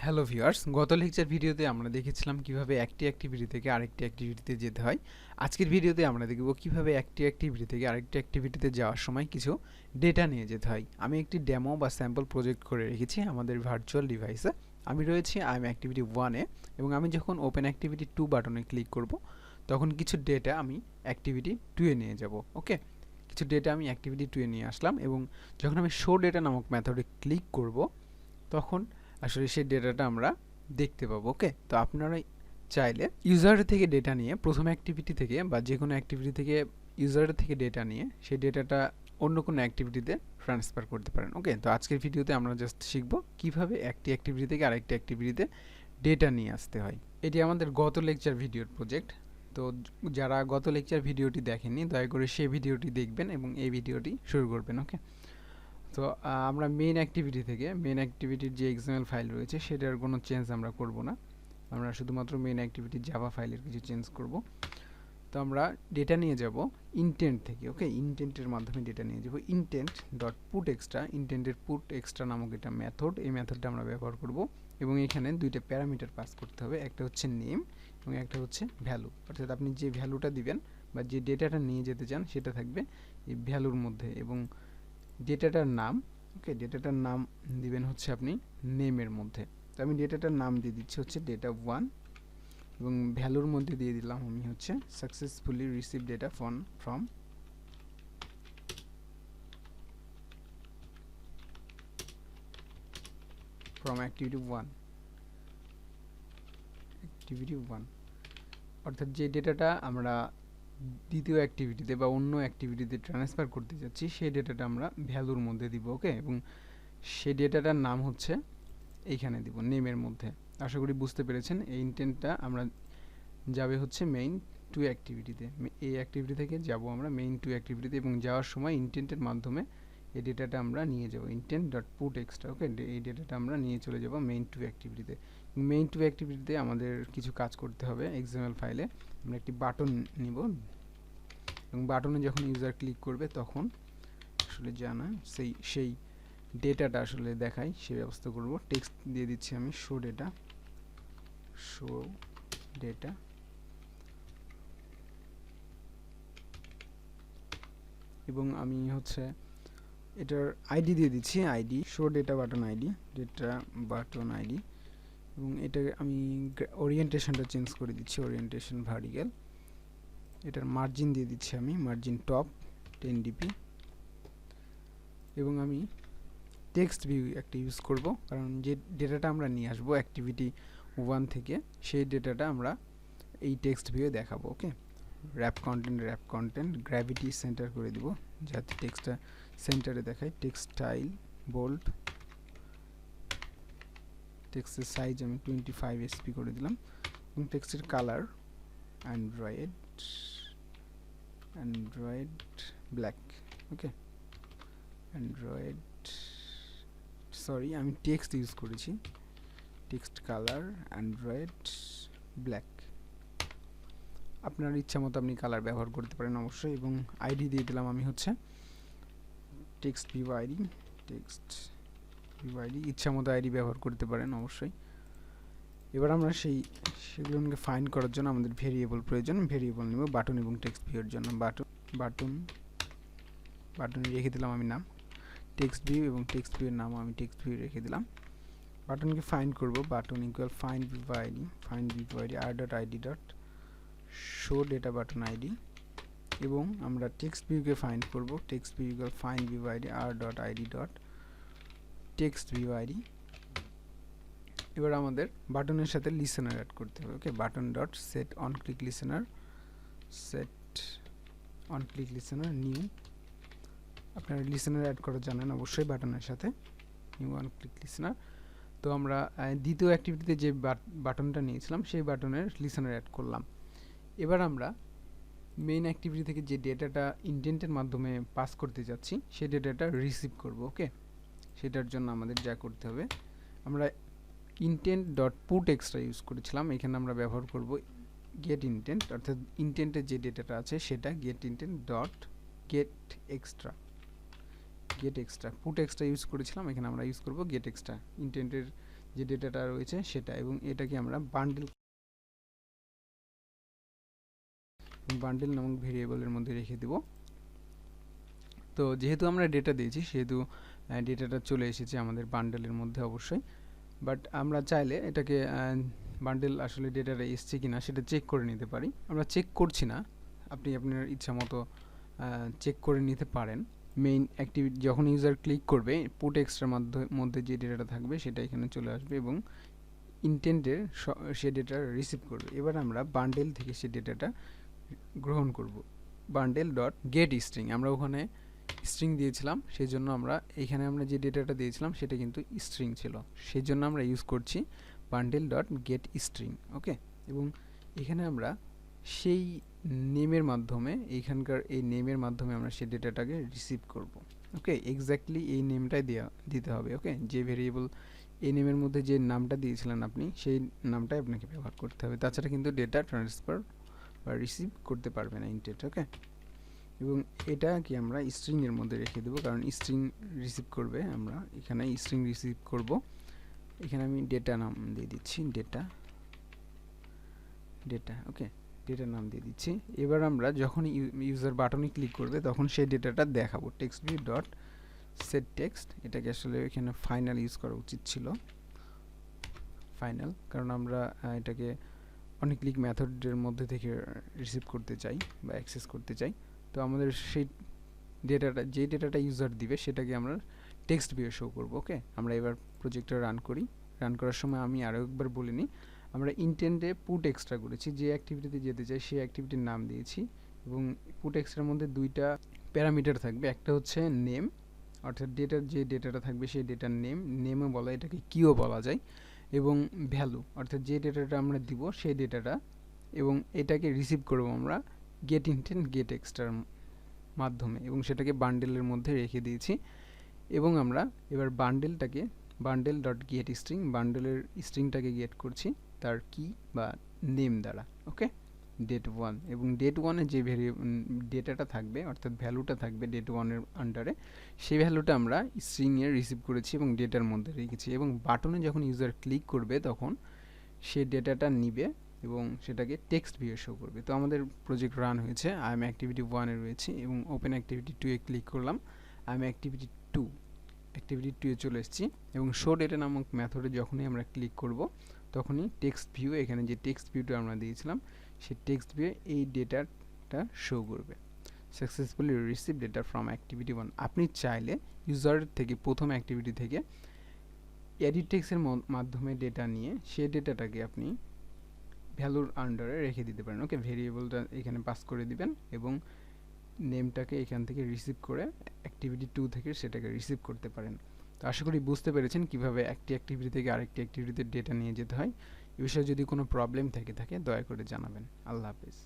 Hello viewers, গত lecture ভিডিওতে আমরা দেখেছিলাম কিভাবে একটি অ্যাক্টিভিটি থেকে আরেকটি অ্যাক্টিভিটিতে যেতে হয়। আজকের ভিডিওতে আমরা দেখব কিভাবে একটি অ্যাক্টিভিটি থেকে আরেকটি অ্যাক্টিভিটিতে যাওয়ার সময় কিছু ডেটা নিয়ে যেতে হয়। আমি একটি ডেমো বা স্যাম্পল প্রজেক্ট করে রেখেছি আমাদের ভার্চুয়াল ডিভাইসে। আমি রয়েছি আই এম অ্যাক্টিভিটি 1-এ এবং আমি যখন ওপেন অ্যাক্টিভিটি 2 বাটনে ক্লিক করব তখন কিছু ডেটা আমি অ্যাক্টিভিটি 2-এ নিয়ে যাব। ওকে, কিছু ডেটা আমি অ্যাক্টিভিটি 2-এ নিয়ে আসলাম এবং যখন আমি শো ডেটা নামক মেথডে ক্লিক করব তখন আসলে সেই ডেটাটা আমরা দেখতে পাবো। ওকে, তো আপনারা চাইলে ইউজার থেকে ডেটা নিয়ে প্রথম অ্যাক্টিভিটি থেকে বা যে কোনো অ্যাক্টিভিটি থেকে ইউজার থেকে ডেটা নিয়ে সেই ডেটাটা অন্য কোনো অ্যাক্টিভিটিতে ট্রান্সফার করতে পারেন। ওকে, তো আজকের ভিডিওতে আমরা জাস্ট শিখব কিভাবে একটি অ্যাক্টিভিটি থেকে আরেকটি অ্যাক্টিভিটিতে ডেটা নিয়ে আসতে হয়। এটি আমাদের গত লেকচার ভিডিওর প্রজেক্ট। তো যারা গত লেকচার ভিডিওটি দেখেননি দয়া করে সেই ভিডিওটি দেখবেন এবং এই ভিডিওটি শুরু করবেন। ওকে, তো আমরা মেইন অ্যাক্টিভিটি থেকে মেইন অ্যাক্টিভিটির যে এক্সএমএল ফাইল রয়েছে সেটার কোনো চেঞ্জ আমরা করব না। আমরা শুধুমাত্র মেইন অ্যাক্টিভিটির জাভা ফাইলের কিছু চেঞ্জ করব। তো আমরা ডেটা নিয়ে যাব ইনটেন্ট থেকে। ওকে, ইনটেন্টের মাধ্যমে ডেটা নিয়ে যাব ইনটেন্ট ডট পুট এক্সট্রা। ইনটেন্টের পুট এক্সট্রা নামক এটা মেথড, এই মেথডটা আমরা ব্যবহার করব এবং এখানে দুইটা প্যারামিটার পাস করতে হবে, একটা হচ্ছে নেম এবং একটা হচ্ছে ভ্যালু। অর্থাৎ আপনি যে ভ্যালুটা দিবেন বা যে ডেটাটা নিয়ে যেতে চান সেটা থাকবে এই ভ্যালুর মধ্যে এবং ডেটাটার নাম, ওকে, ডেটাটার নাম দিবেন হচ্ছে আপনি নেমের মধ্যে। তো আমি ডেটাটার নাম দিয়ে দিচ্ছি হচ্ছে ডেটা 1 এবং ভ্যালুর মধ্যে দিয়ে দিলাম আমি হচ্ছে successfully receive data from activity 1 অর্থাৎ যে ডেটাটা আমরা দ্বিতীয় অ্যাক্টিভিটিতে বা অন্য অ্যাক্টিভিটিতে ট্রান্সফার করতে যাচ্ছি সেই ডেটাটা আমরা ভ্যালুর মধ্যে দিব। ওকে, এবং সেই ডেটাটার নাম হচ্ছে এইখানে দিব নেমের মধ্যে। আশা করি বুঝতে পেরেছেন। এই ইনটেন্টটা আমরা যাবে হচ্ছে মেইন 2 অ্যাক্টিভিটিতে। এই অ্যাক্টিভিটি থেকে যাব আমরা মেইন 2 অ্যাক্টিভিটিতে এবং যাওয়ার সময় ইনটেন্টের মাধ্যমে এই ডেটাটা আমরা নিয়ে যাব ইনটেন্ট ডট পুট এক্সট্রা। ওকে, এই ডেটাটা আমরা নিয়ে চলে যাব মেইন 2 অ্যাক্টিভিটিতে। মেইন 2 অ্যাক্টিভিটিতে আমাদের কিছু কাজ করতে হবে। এক্সএমএল ফাইলে আমরা একটি বাটন নিব এবং বাটনে যখন ইউজার ক্লিক করবে তখন আসলে জানা সেই ডেটাটা আসলে দেখাই সে ব্যবস্থা করব। টেক্সট দিয়ে দিচ্ছি আমি শো ডেটা এবং আমি হচ্ছে এটার আইডি দিয়ে দিচ্ছি, ID show data button ID এবং এটা আমি ওরিয়েন্টেশনটা চেঞ্জ করে দিচ্ছি, ওরিয়েন্টেশন ভার্টিক্যাল। এটার মার্জিন দিয়ে দিচ্ছি আমি মার্জিন টপ 10 ডিপি এবং আমি টেক্সট ভিউ একটা ইউজ করব কারণ যে ডেটাটা আমরা নিয়ে আসবো অ্যাক্টিভিটি 1 থেকে সেই ডেটাটা আমরা এই টেক্সট ভিউয়ে দেখাবো। ওকে, র্যাপ কন্টেন্ট গ্র্যাভিটি সেন্টার করে দিব যাতে টেক্সটটা সেন্টারে দেখায়। টেক্সট স্টাইল বোল্ড, টেক্সটের সাইজ আমি 25 SP করে দিলাম এবং টেক্সটের কালার অ্যান্ড্রয়েড ব্ল্যাক। ওকে, সরি আমি টেক্সট ইউজ করেছি, টেক্সট কালার অ্যান্ড্রয়েড ব্ল্যাক। আপনার ইচ্ছা মতো আপনি কালার ব্যবহার করতে পারেন অবশ্যই। এবং আইডি দিয়ে দিলাম আমি হচ্ছে টেক্সট ভিউ আইডি ইচ্ছা মতো আইডি ব্যবহার করতে পারেন অবশ্যই। এবার আমরা সেগুলোকে ফাইন্ড করার জন্য আমাদের ভেরিয়েবল প্রয়োজন। ভেরিয়েবল নিব বাটন এবং টেক্সট ভিউর জন্য। বাটনে রেখে দিলাম আমি নাম টেক্সট ভিউ এবং টেক্সট ভিউর নামও আমি টেক্সট ভিউ রেখে দিলাম। বাটনকে ফাইন্ড করব, button equal find view ID R dot ID dot show data button ID এবং আমরা টেক্সট ভিউকে ফাইন্ড করব। Text view equal find view ID R dot ID dot text view ID. এবার আমাদের বাটনের সাথে লিসেনার অ্যাড করতে হবে। Okay, button dot set on click listener new. আপনারা লিসেনার অ্যাড করা জানেন অবশ্যই বাটনের সাথে, নিউ অন ক্লিক লিসেনার। তো আমরা দ্বিতীয় অ্যাক্টিভিটিতে যে বাটনটা নিয়েছিলাম সেই বাটনের লিসেনার অ্যাড করলাম। এবার আমরা মেইন অ্যাক্টিভিটি থেকে যে ডেটাটা ইনটেন্টের মাধ্যমে পাস করতে যাচ্ছি সেই ডেটাটা রিসিভ করব। ওকে, সেটার জন্য আমাদের যা করতে হবে, আমরা intent dot put extra use করেছিলাম, এখানে আমরা ব্যবহার করব গেট ইনটেন্ট। অর্থাৎ ইনটেন্টের যে ডেটাটা আছে সেটা get intent dot get extra put extra use করেছিলাম, এখানে আমরা ইউজ করব গেট এক্সট্রা। ইনটেন্টের যে ডেটাটা রয়েছে সেটা, এবং এটাকে আমরা বান্ডেল নামক ভেরিয়েবলের মধ্যে রেখে দেব। তো যেহেতু আমরা ডেটা দিয়েছি সেহেতু ডেটাটা চলে এসেছে আমাদের বান্ডেলের মধ্যে অবশ্যই। বাট আমরা চাইলে এটাকে বান্ডেল আসলে ডেটাটা এসছে কিনা সেটা চেক করে নিতে পারি। আমরা চেক করছি না, আপনি আপনার ইচ্ছা মতো চেক করে নিতে পারেন। মেইন অ্যাক্টিভিটি যখন ইউজার ক্লিক করবে, পুট এক্সট্রার মধ্যে যে ডেটাটা থাকবে সেটা এখানে চলে আসবে এবং ইন্টেন্টের সে ডেটা রিসিভ করবে। এবার আমরা বান্ডেল থেকে সে ডেটাটা গ্রহণ করব। বান্ডেল ডট গেট স্ট্রিং, আমরা ওখানে স্ট্রিং দিয়েছিলাম, সেই জন্য আমরা এখানে আমরা যে ডেটাটা দিয়েছিলাম সেটা কিন্তু স্ট্রিং ছিল, সেই জন্য আমরা ইউজ করছি বান্ডেল ডট গেট স্ট্রিং। ওকে, এবং এখানে আমরা সেই নেমের মাধ্যমে, এইখানকার এই নেমের মাধ্যমে আমরা সেই ডেটাটাকে রিসিভ করব। ওকে, এক্স্যাক্টলি এই নেমটাই দিতে হবে। ওকে, যে ভেরিয়েবল এই নেমের মধ্যে যে নামটা দিয়েছিলেন আপনি, সেই নামটাই আপনাকে ব্যবহার করতে হবে, তাছাড়া কিন্তু ডেটা ট্রান্সফার বা রিসিভ করতে পারবে না ইন্টেন্ট। ওকে, এবং এটা কি আমরা স্ট্রিং এর মধ্যে রেখে দেবো, কারণ স্ট্রিং রিসিভ করবে, আমরা এখানে স্ট্রিং রিসিভ করব। এখানে আমি ডেটা নাম দিয়ে দিচ্ছি, ডেটা। ওকে, ডেটা নাম দিয়ে দিচ্ছি। এবার আমরা যখন ইউজার বাটনে ক্লিক করবে তখন সেই ডেটাটা দেখাবো। Text view dot set text, এটাকে আসলে এখানে ফাইনাল ইউজ করা উচিত ছিল, ফাইনাল, কারণ আমরা এটাকে অনেক ক্লিক মেথডের মধ্যে থেকে রিসিভ করতে চাই বা অ্যাক্সেস করতে চাই। তো আমাদের সেই ডেটাটা, যে ডেটাটা ইউজার দিবে সেটাকে আমরা টেক্সট ভিউ শো করব। ওকে, আমরা এবার প্রজেক্টটা রান করি। রান করার সময় আমি আরও একবার বলে নিই, আমরা ইন্টেন্টে পুট এক্সট্রা করেছি, যে অ্যাক্টিভিটিতে যেতে চাই সেই অ্যাক্টিভিটির নাম দিয়েছি, এবং পুট এক্সট্রার মধ্যে দুইটা প্যারামিটার থাকবে, একটা হচ্ছে নেম, অর্থাৎ ডেটার যে ডেটাটা থাকবে সেই ডেটার নেমও বলা, এটাকে কিও বলা যায়, এবং ভ্যালু, অর্থাৎ যে ডেটাটা আমরা দিব সেই ডেটাটা, এবং এটাকে রিসিভ করব আমরা গেট ইন্টেন্ট গেট এক্সট্রার মাধ্যমে, এবং সেটাকে বান্ডেলের মধ্যে রেখে দিয়েছি। এবং আমরা এবার বান্ডেলটাকে বান্ডেল ডট গেট স্ট্রিং, বান্ডেলের স্ট্রিংটাকে গেট করছি তার কি বা নেম দ্বারা। ওকে, ডেট 1, এবং ডেট 1 এর যে ডেটাটা থাকবে, অর্থাৎ ভ্যালুটা থাকবে ডেট 1 এর আন্ডারে, সেই ভ্যালুটা আমরা স্ট্রিং এ রিসিভ করেছি এবং ডেটার মধ্যে রেখেছি, এবং বাটনে যখন ইউজার ক্লিক করবে তখন সে ডেটাটা নিবে এবং সেটাকে টেক্সট ভিউ শো করবে। তো আমাদের প্রজেক্ট রান হয়েছে, আই এম অ্যাক্টিভিটি 1 এ রয়েছে, এবং ওপেন অ্যাক্টিভিটি 2 এ ক্লিক করলাম, আই এম অ্যাক্টিভিটি 2 এ চলে এসেছি, এবং শো ডেটা নামক মেথডে যখনই আমরা ক্লিক করব তখনই টেক্সট ভিউ, এখানে যে টেক্সট ভিউটা আমরা দিয়েছিলাম সেই টেক্সট ভিউ এই ডেটাটা শো করবে। Successfully receive data from activity 1। আপনি চাইলে ইউজারের থেকে প্রথম অ্যাক্টিভিটি থেকে এডিট টেক্সটের মাধ্যমে ডেটা নিয়ে সেই ডেটাটাকে আপনি ভ্যালুর আন্ডারে রেখে দিতে পারেন। ওকে, ভেরিয়েবলটা এখানে পাস করে দিবেন এবং নেমটাকে এখান থেকে রিসিভ করে অ্যাক্টিভিটি 2 থেকে সেটাকে রিসিভ করতে পারেন। তো আশা করি বুঝতে পেরেছেন কিভাবে একটি অ্যাক্টিভিটি থেকে আরেকটি অ্যাক্টিভিটিতে ডেটা নিয়ে যেতে হয়। এ বিষয়ে যদি কোনো প্রবলেম থেকে থাকে দয়া করে জানাবেন। আল্লাহ হাফেজ।